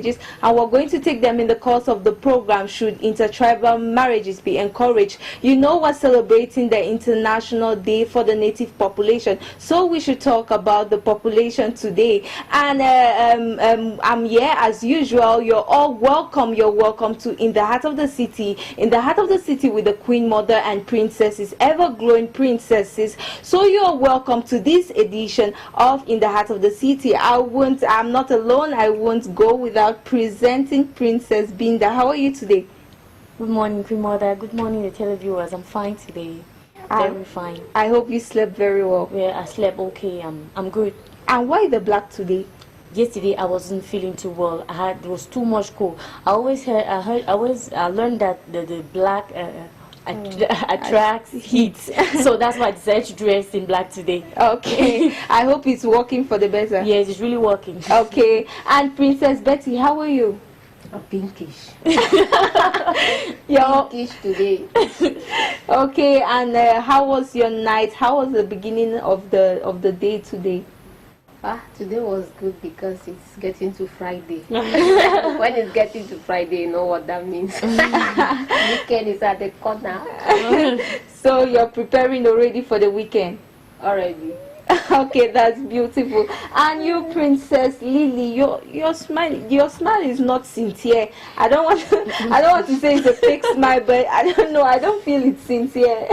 and we're going to take them in the course of the program. Should intertribal marriages be encouraged? You know, we're celebrating the International Day for the Native Population, so we should talk about the population today. And I'm here as usual. You're all welcome. You're welcome to In the Heart of the City. In the Heart of the City with the Queen Mother and Princesses, ever-glowing princesses. So you're welcome to this edition of In the Heart of the City. I'm not alone. I won't go without presenting Princess Binda. How are you today? Good morning, Queen Mother. Good morning, the televiewers. I'm fine today. Very fine. I hope you slept very well. Yeah, I slept okay. I'm good. And why the black today? Yesterday I wasn't feeling too well. There was too much cold. I learned that the black attracts heat. So that's why I decided to dress in black today. Okay. I hope it's working for the better. Yes, it's really working. Okay. And Princess Betty, how are you? Pinkish. Pinkish today. Okay. And how was your night? How was the beginning of the day today? Today was good because it's getting to Friday. When it's getting to Friday, you know what that means. Weekend is at the corner. So you're preparing already for the weekend? Already. Okay, that's beautiful. And you, Princess Lily, your smile is not sincere. I don't want to say it's a fake smile, but I don't know. I don't feel it's sincere.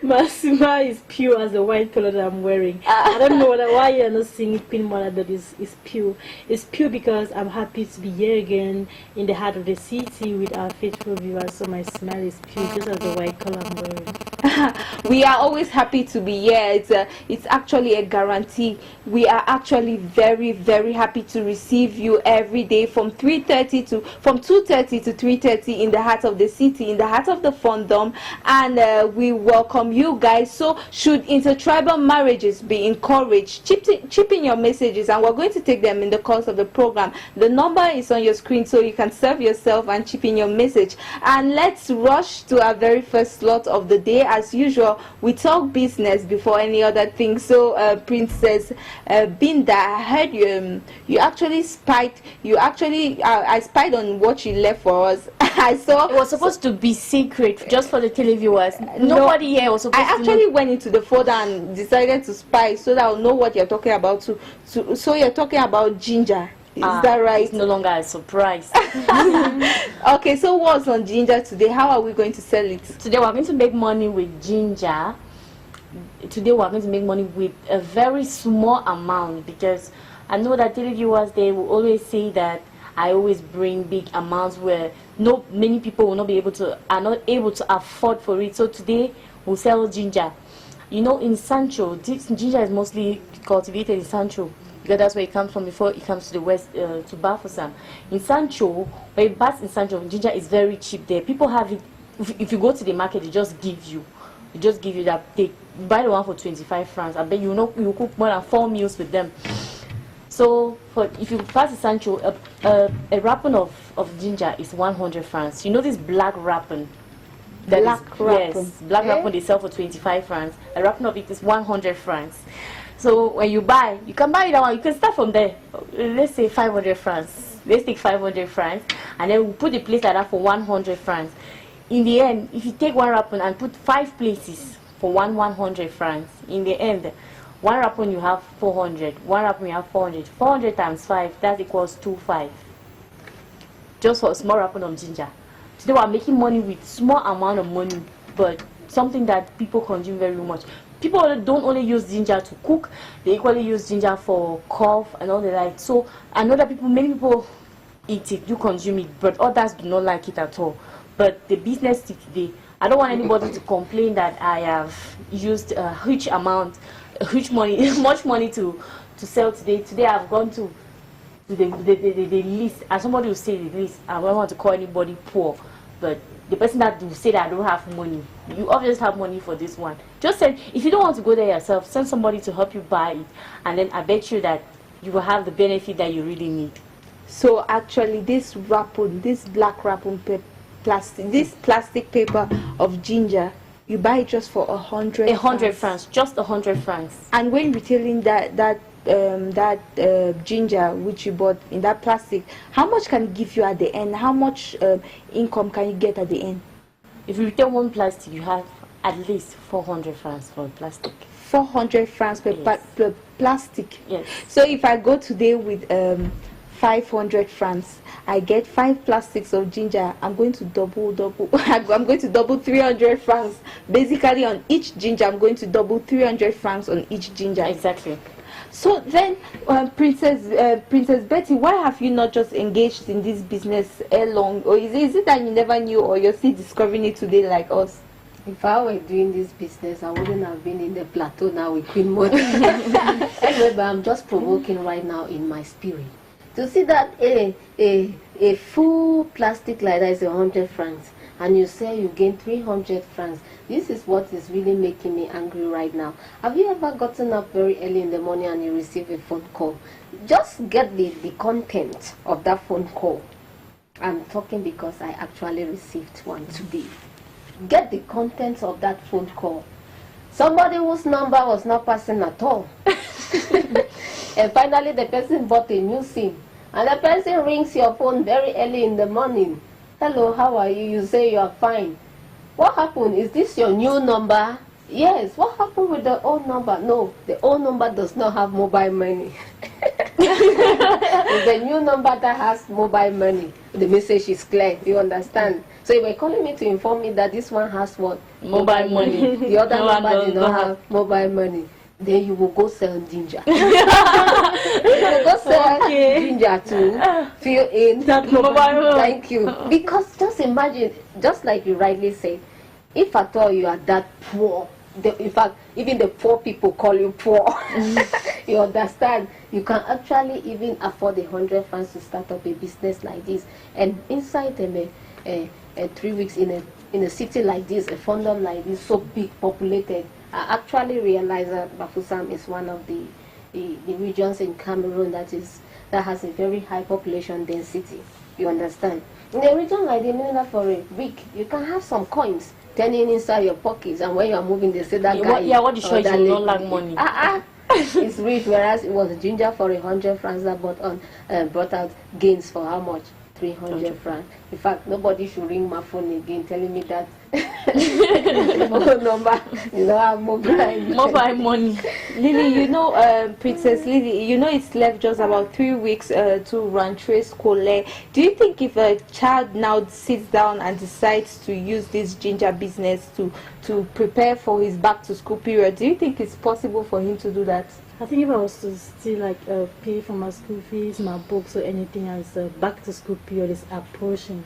My smile is pure as the white color that I'm wearing. I don't know why you're not seeing it, Queen Mother, but it's pure. It's pure because I'm happy to be here again in the heart of the city with our faithful viewers. So my smile is pure, just as the white color I'm wearing. We are always happy to be here. It's actually a guarantee. We are actually very, very happy to receive you every day from 2:30 to 3:30 in the heart of the city, in the heart of the fandom, and we welcome you guys. So should intertribal marriages be encouraged? Chip in your messages, and we're going to take them in the course of the program. The number is on your screen, so you can serve yourself and chip in your message. And let's rush to our very first slot of the day. As usual, we talk business before any other thing. So Princess Binda, I heard you actually spied. I spied on what you left for us. I saw it was supposed to be secret just for the televiewers. Nobody here was supposed to know. I actually went into the folder and decided to spy so that I'll know what you're talking about. So you're talking about ginger. Is that right? It's no longer a surprise. Okay, so what's on ginger today? How are we going to sell it? Today we're going to make money with ginger. Today we're going to make money with a very small amount, because I know that televiewers, they will always say that I always bring big amounts where many people are not able to afford for it. So today we'll sell ginger. You know, in Sancho, ginger is mostly cultivated in Sancho, because that's where it comes from before it comes to the west, to Bafoussam. In Sancho, when it buys in Sancho, ginger is very cheap there. People have it. If you go to the market, they just give you that. They buy the one for 25 francs. I bet you cook more than 4 meals with them. So if you pass the Sancho, a wrapping of ginger is 100 francs. You know this black wrapping? Black wrapping. Yes, black wrapping they sell for 25 francs. A wrapping of it is 100 francs. So when you buy, you can buy that one. You can start from there. Let's say 500 francs. Let's take 500 francs, and then we put the place like that for 100 francs. In the end, if you take one wrapping and put 5 places for 100 francs, in the end, one wrapping you have 400, one wrapping you have 400. 400 times 5, that equals 25. Just for a small wrapping of ginger. Today we're making money with small amount of money, but something that people consume very much. People don't only use ginger to cook, they equally use ginger for cough and all the like. So I know that many people eat it, do consume it, but others do not like it at all. But the business today, I don't want anybody to complain that I have used a huge amount, much money to sell today. Today I've gone to the list, and somebody will say the list. I don't want to call anybody poor, but the person that will say that I don't have money, you obviously have money for this one. Just send. If you don't want to go there yourself, send somebody to help you buy it, and then I bet you that you will have the benefit that you really need. So actually, this black wrapping paper. This plastic paper of ginger, you buy it just for 100 francs, just 100 francs. And when retailing that ginger which you bought in that plastic, how much can it give you at the end? How much income can you get at the end? If you return one plastic, you have at least 400 francs for plastic. 400 francs per, Yes. per plastic. Yes. So if I go today with 500 francs, I get 5 plastics of ginger. I'm going to double. I'm going to double 300 francs. Basically, on each ginger, I'm going to double 300 francs on each ginger. Exactly. So then, Princess Betty, why have you not just engaged in this business long? Or is it that you never knew, or you're still discovering it today like us? If I were doing this business, I wouldn't have been in the plateau now with Queen Mother. Anyway, but I'm just provoking right now in my spirit to see that a full plastic like that is 100 francs, and you say you gain 300 francs. This is what is really making me angry right now. Have you ever gotten up very early in the morning and you receive a phone call? Just get the content of that phone call. I'm talking because I actually received one today. Get the contents of that phone call. Somebody whose number was not passing at all. And finally the person bought a new SIM. And the person rings your phone very early in the morning. Hello, how are you? You say you are fine. What happened? Is this your new number? Yes. What happened with the old number? No, the old number does not have mobile money. It's the new number that has mobile money. The message is clear. You understand? So you were calling me to inform me that this one has what? Mobile money. The other No, number did not have mobile money. Then you will go sell ginger. You will go sell ginger to fill in That mobile money. Thank you. Because just imagine, just like you rightly said, if at all you are that poor, in fact, even the poor people call you poor. You understand? You can actually even afford 100 francs to start up a business like this. And inside 3 weeks in a city like this, a fandom like this, so big, populated, I actually realized that Bafoussam is one of the regions in Cameroon that has a very high population density. You understand? In a region like the Minina for a week, you can have some coins turning inside your pockets, and when you are moving, they say that guy. What you show you will not lack money. It's rich, whereas it was ginger for 100 francs that brought out gains for how much? 300 francs. In fact, nobody should ring my phone again telling me that phone number, you know, have Mobile money. Lily, Princess Lily, it's left just about 3 weeks to rentrée scolaire. Do you think if a child now sits down and decides to use this ginger business to prepare for his back to school period, do you think it's possible for him to do that? I think if I was to still pay for my school fees, my books, or anything else, back to school period is approaching.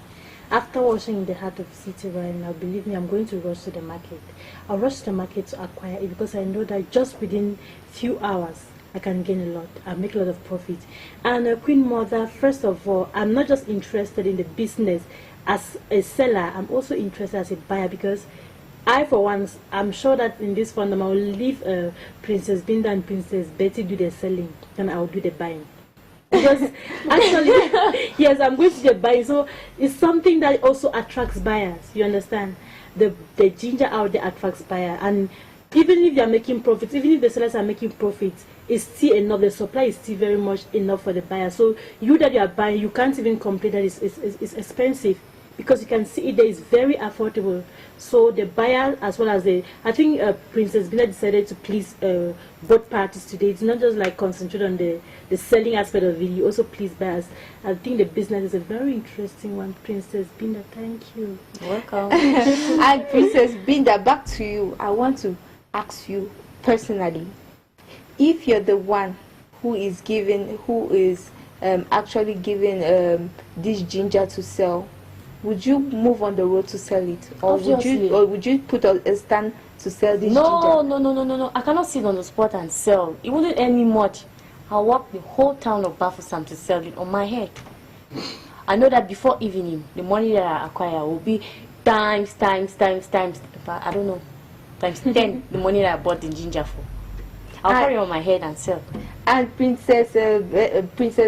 After washing in the heart of the city right now, believe me, I'm going to rush to the market. I'll rush to the market to acquire it because I know that just within few hours I can gain a lot. I make a lot of profit. And Queen Mother, first of all, I'm not just interested in the business as a seller. I'm also interested as a buyer because I, for once, I'm sure that in this fund, I will leave Princess Binda and Princess Betty do the selling, and I'll do the buying. Because actually, yes, I'm going to do the buying. So it's something that also attracts buyers. You understand? The ginger out there attracts buyers, and even if they're making profits, even if the sellers are making profits, it's still enough. The supply is still very much enough for the buyer. So you that you are buying, you can't even complain that it's expensive. Because you can see it there is very affordable. So the buyer as well as I think Princess Bina decided to please both parties today. It's not just like concentrate on the selling aspect of it, you also please buyers. I think the business is a very interesting one. Princess Binda, thank you. Welcome. And Princess Binda, back to you. I want to ask you personally, if you're the one who is actually giving this ginger to sell, would you move on the road to sell it, or would you put a stand to sell this ginger? No. I cannot sit on the spot and sell. It wouldn't earn me much. I'll walk the whole town of Bafoussam to sell it on my head. I know that before evening, the money that I acquire will be times. I don't know, times 10 the money that I bought the ginger for. I'll carry on my head and sell. And Princess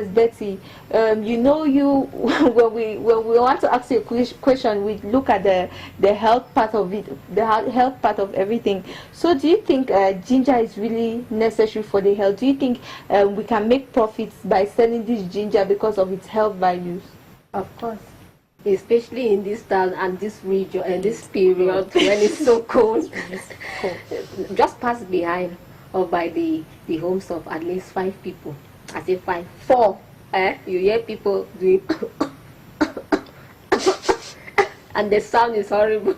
Betty, you know, you when we want to ask you a question, we look at the health part of it, the health part of everything. So, do you think ginger is really necessary for the health? Do you think we can make profits by selling this ginger because of its health values? Of course, especially in this town and this region and this period when it's so cold. Just pass behind or by the homes of at least 5 people. I say 5, 4. You hear people doing and the sound is horrible.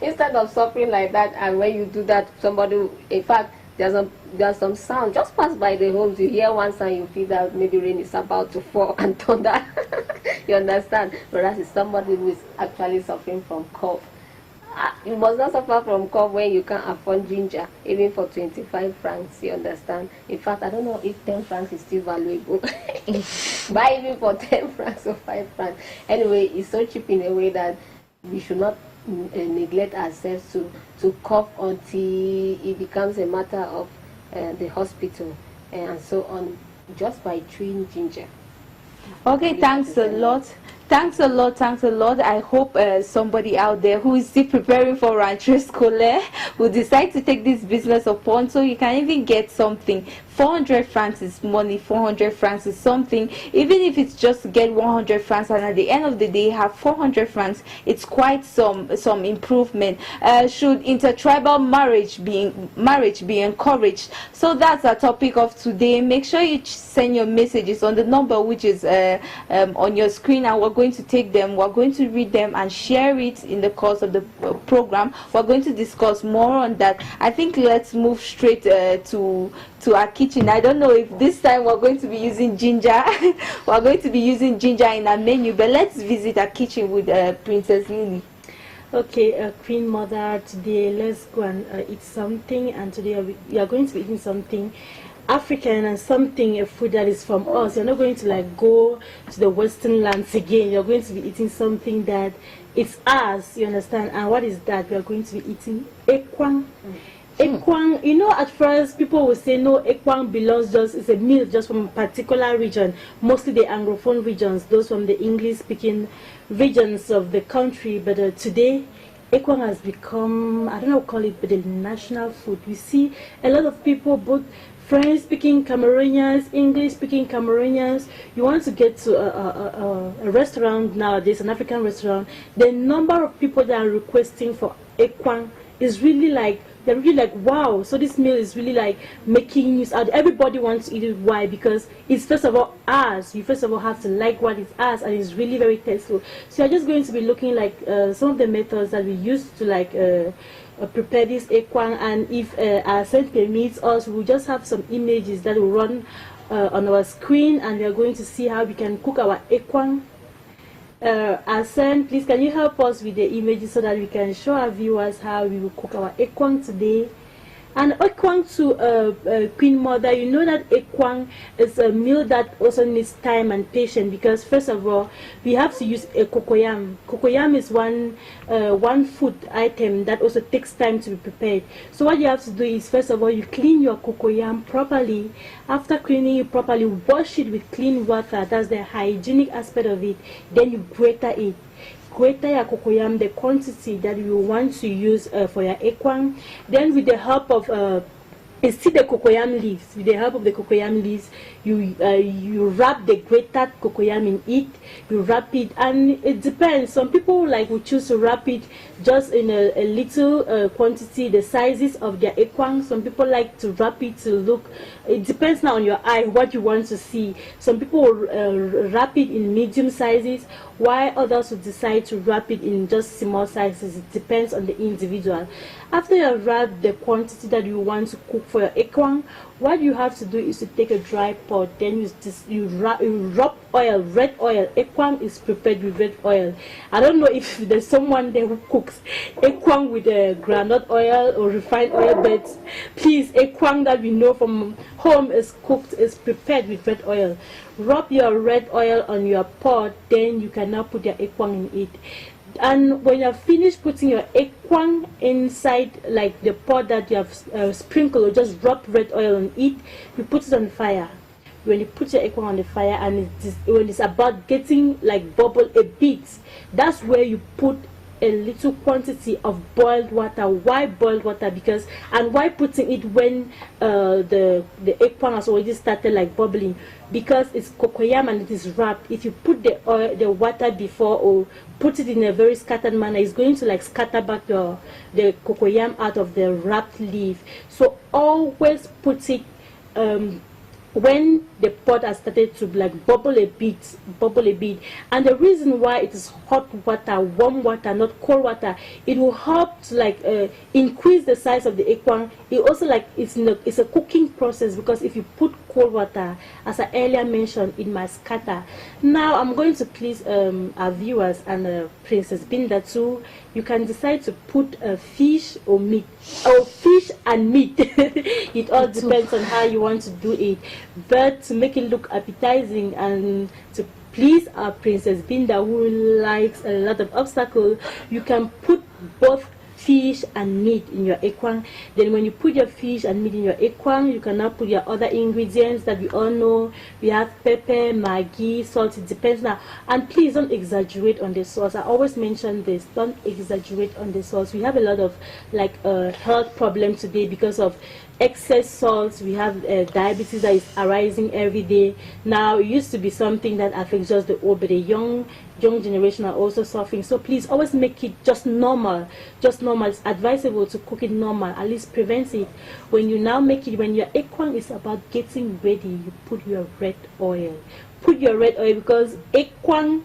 Instead of suffering like that, and when you do that, somebody, in fact, there's some sound. Just pass by the homes, you hear one sound, you feel that maybe rain is about to fall and thunder. You understand? Whereas it's somebody who is actually suffering from cough. You must not suffer from cough when you can't afford ginger, even for 25 francs, you understand? In fact, I don't know if 10 francs is still valuable. Buy even for 10 francs or 5 francs. Anyway, it's so cheap in a way that we should not neglect ourselves to cough until it becomes a matter of the hospital and so on, just by chewing ginger. Okay, thanks a lot. Thanks a lot. I hope somebody out there who is still preparing for rentrée scolaire will decide to take this business upon, so you can even get something. 400 francs is money, 400 francs is something. Even if it's just to get 100 francs and at the end of the day have 400 francs, it's quite some improvement. Should intertribal marriage be encouraged? So that's our topic of today. Make sure you send your messages on the number which is on your screen, and we're going to take them, we're going to read them and share it in the course of the program. We're going to discuss more on that. I think let's move straight to our kitchen. I don't know if this time we're going to be using ginger. We're going to be using ginger in our menu, but let's visit our kitchen with Princess Lily. Okay, Queen Mother, today let's go and eat something, and today we are going to be eating something African and something, a food that is from us. You're not going to like go to the Western lands again. You're going to be eating something that it's us, you understand? And what is that? We are going to be eating ekwang. Ekwang, you know, at first people will say no, ekwang belongs it's a meal just from a particular region, mostly the Anglophone regions, those from the English speaking regions of the country. But today, ekwang has become, I don't know what to call it, but the national food. We see a lot of people, both French speaking Cameroonians, English speaking Cameroonians. You want to get to a restaurant nowadays, an African restaurant, the number of people that are requesting for ekwang is really like, they're really like, wow, so this meal is really like making news out. Everybody wants to eat it. Why? Because it's first of all ours. You first of all have to like what is ours, and it's really very tasteful. So you're just going to be looking like some of the methods that we use to like prepare this ekwang, and if our scent permits us, we'll just have some images that will run on our screen, and we are going to see how we can cook our ekwang. Asen, please can you help us with the images so that we can show our viewers how we will cook our ekwang today? And ekwang to Queen Mother, you know that ekwang is a meal that also needs time and patience, because first of all we have to use a cocoyam. Cocoyam is one food item that also takes time to be prepared. So what you have to do is, first of all, you clean your cocoyam properly. After cleaning it properly, wash it with clean water. That's the hygienic aspect of it. Then you grate it. Grate your cocoyam, the quantity that you want to use for your ekwang. Then with the help of see the cocoyam leaves. With the help of the cocoyam leaves, you wrap the grated cocoyam in it. You wrap it, and it depends. Some people will choose to wrap it just in a little quantity, the sizes of their ekwang. Some people like to wrap it to look. It depends now on your eye what you want to see. Some people will wrap it in medium sizes, while others will decide to wrap it in just small sizes. It depends on the individual. After you have wrapped the quantity that you want to cook for your ekwang, what you have to do is to take a dry pot, then you rub oil, red oil. Ekwang is prepared with red oil. I don't know if there's someone there who cooks ekwang with groundnut oil or refined oil, but please, ekwang that we know from home is prepared with red oil. Rub your red oil on your pot, then you can now put your ekwang in it. And when you're finished putting your eggplant inside, like the pot that you have sprinkled or just dropped red oil on it, you put it on fire. When you put your eggplant on the fire and when it's about getting like bubble a bit, that's where you put a little quantity of boiled water. Why boiled water? Because, and why putting it when the eggplant has already started like bubbling? Because it's cocoyam and it is wrapped. If you put the water before or put it in a very scattered manner, it's going to like scatter back the cocoyam out of the wrapped leaf. So always put it when the pot has started to like bubble a bit. And the reason why it is hot water, warm water, not cold water, it will help to like increase the size of the eggplant. It also like it's a cooking process, because if you put cold water, as I earlier mentioned, it might scatter. Now I'm going to please our viewers and Princess Binda too. You can decide to put fish or meat, or fish and meat. It all depends on how you want to do it. But to make it look appetizing and to please our Princess Binda, who likes a lot of obstacles, you can put both fish and meat in your eggplant. Then when you put your fish and meat in your eggplant, you can now put your other ingredients that we all know. We have pepper, maggi, salt. It depends now. And please don't exaggerate on the sauce. I always mention this, don't exaggerate on the sauce. We have a lot of like health problems today because of excess salt. We have diabetes that is arising every day. Now it used to be something that affects just the old, but the young generation are also suffering. So please always make it just normal. It's advisable to cook it normal, at least prevents it. When you now make it, when your eggplant is about getting ready, you put your red oil. Put your red oil, because eggplant,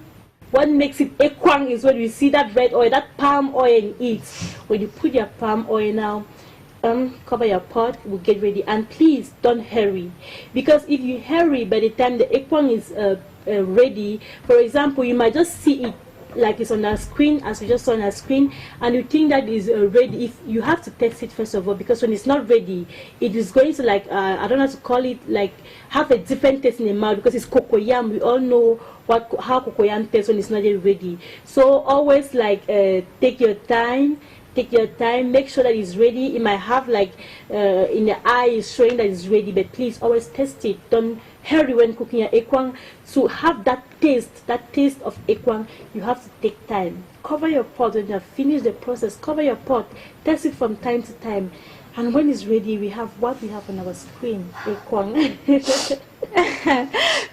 what makes it eggplant is when you see that red oil, that palm oil in it. When you put your palm oil now, cover your pot, will get ready. And please don't hurry, because if you hurry, by the time the eggplant is ready, for example, you might just see it like it's on our screen, as we just saw on our screen, and you think that is ready. If you have to test it first of all, because when it's not ready, it is going to like I don't know how to call it, like have a different taste in the mouth, because it's cocoyam. We all know how cocoyam tastes when it's not yet ready. So always like take your time, make sure that it's ready. It might have like in the eye is showing that it's ready, but please always test it. Don't hurry when cooking your eggplant. To have that taste of eggplant, you have to take time. Cover your pot. When you have finished the process, cover your pot, test it from time to time, and when it's ready, we have what we have on our screen, eggplant.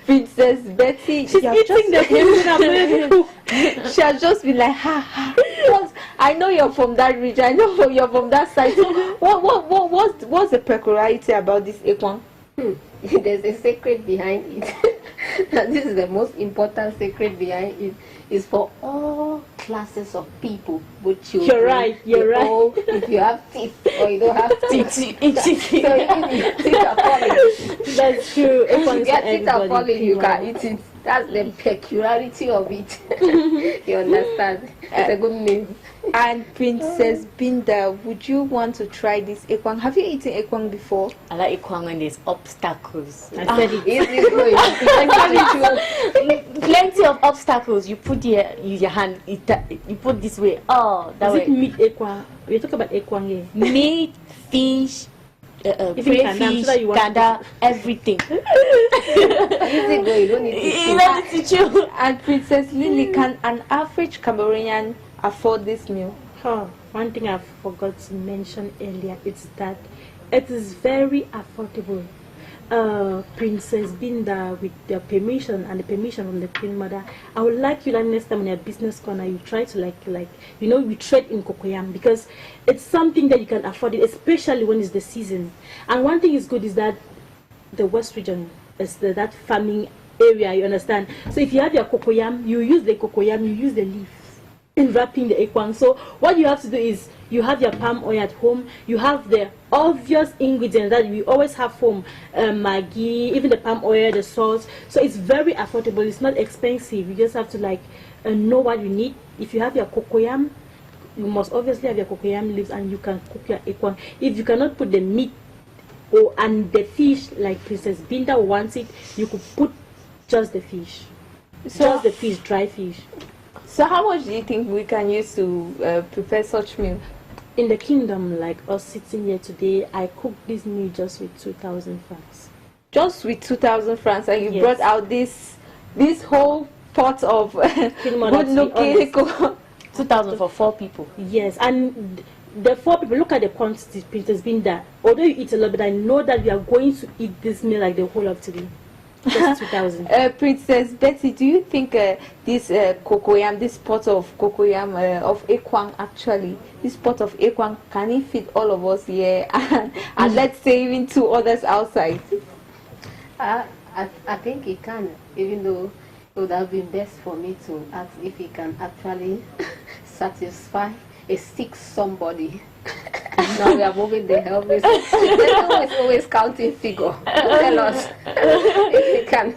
Princess Betty, she's eating the food. She has just been like, I know you're from that region. I know you're from that side. So what's the peculiarity about this eggplant? There's a secret behind it. And this is the most important secret behind it. Is for all classes of people, both children. You're right. All, if you have teeth or you don't have teeth, so teeth are falling. That's true. If you get teeth are falling, you can eat it. That's the peculiarity of it. You understand? It's a good name. And Princess Binda, would you want to try this eggplant? Have you eaten eggplant before? I like eggplant when there's obstacles. I said it. Easy going. Plenty of obstacles. You put your hand. You put this way. Oh, that Is way. it meat eggplant? We talk about eggplant here. Meat, fish, crayfish, kanda, everything. Easy go. You don't need to teach you. And Princess Lily, can an average Cameroonian afford this meal? One thing I forgot to mention earlier is that it is very affordable. Princess Binda, with your permission and the permission of the Queen Mother, I would like you that next time in your business corner you try to you trade in cocoyam, because it's something that you can afford it, especially when it's the season. And one thing is good is that the West region is that farming area, you understand. So if you have your cocoyam, you use the cocoyam, you use the leaf in wrapping the eggplant. So what you have to do is you have your palm oil at home, you have the obvious ingredients that we always have home, maggi, even the palm oil, the salt. So it's very affordable, it's not expensive. You just have to know what you need. If you have your cocoyam, you must obviously have your cocoyam leaves, and you can cook your eggplant. If you cannot put the meat and the fish like Princess Binda wants it, you could put just the fish. Just the fish, dry fish. So how much do you think we can use to prepare such meal? In the kingdom, like us sitting here today, I cooked this meal just with 2,000 francs. Just with 2,000 francs, and you Yes. brought out this whole pot of good looking 2,000 for 4 people. Yes, and the 4 people, look at the quantity Prince has been that. Although you eat a little bit, I know that we are going to eat this meal like the whole of today. Just 2,000. Princess Betty, do you think this cocoyam, this pot of cocoyam of ekwang, actually, this pot of ekwang, can it fit all of us here and let's say even 2 others outside? I think it can, even though it would have been best for me to ask if it can actually satisfy a sick somebody. Now we are moving the helpers. It's always counting figure. Tell us if it can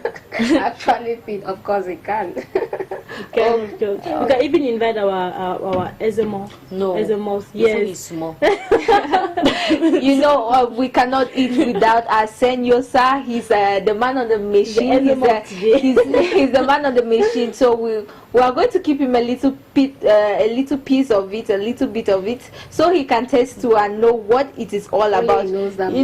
actually fit. Of course it can. You can even invite our Ezemo. No, Ezemos. the food is Yes. small. You know, we cannot eat without our senior sir. He's the man on the machine. He's the man on the machine. So we are going to keep him a little bit of it, a little bit of it, so he can taste to and know what it is all Only about. he knows that You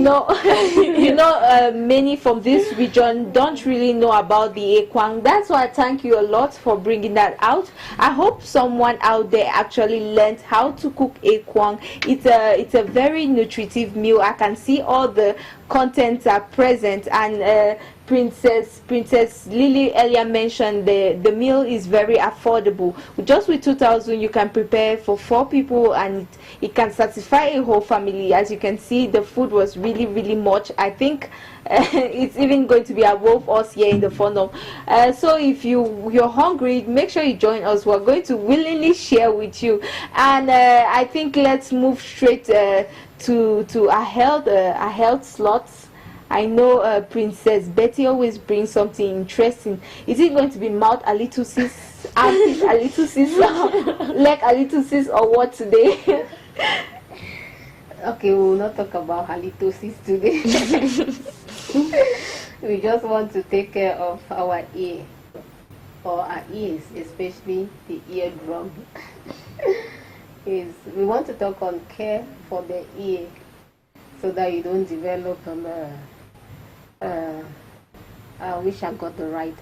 know, many from this region don't really know about the ekwang. That's why I thank you a lot for bringing that out. I hope someone out there actually learned how to cook ekwang. It's a very nutritive meal. I can see all the contents are present, and Princess Lily earlier mentioned the meal is very affordable. Just with 2,000 you can prepare for 4 people, and it can satisfy a whole family. As you can see, the food was really much. I think it's even going to be above us here in the fandom. So if you're hungry, make sure you join us. We're going to willingly share with you. And I think let's move straight to our health slots. I know Princess Betty always brings something interesting. Is it going to be mouth a little sis, armpit a little sis, leg a little sis, or what today? Okay, we will not talk about halitosis today. We just want to take care of our ear, or our ears, especially the eardrum. We want to talk on care for the ear, so that you don't develop I wish I got the right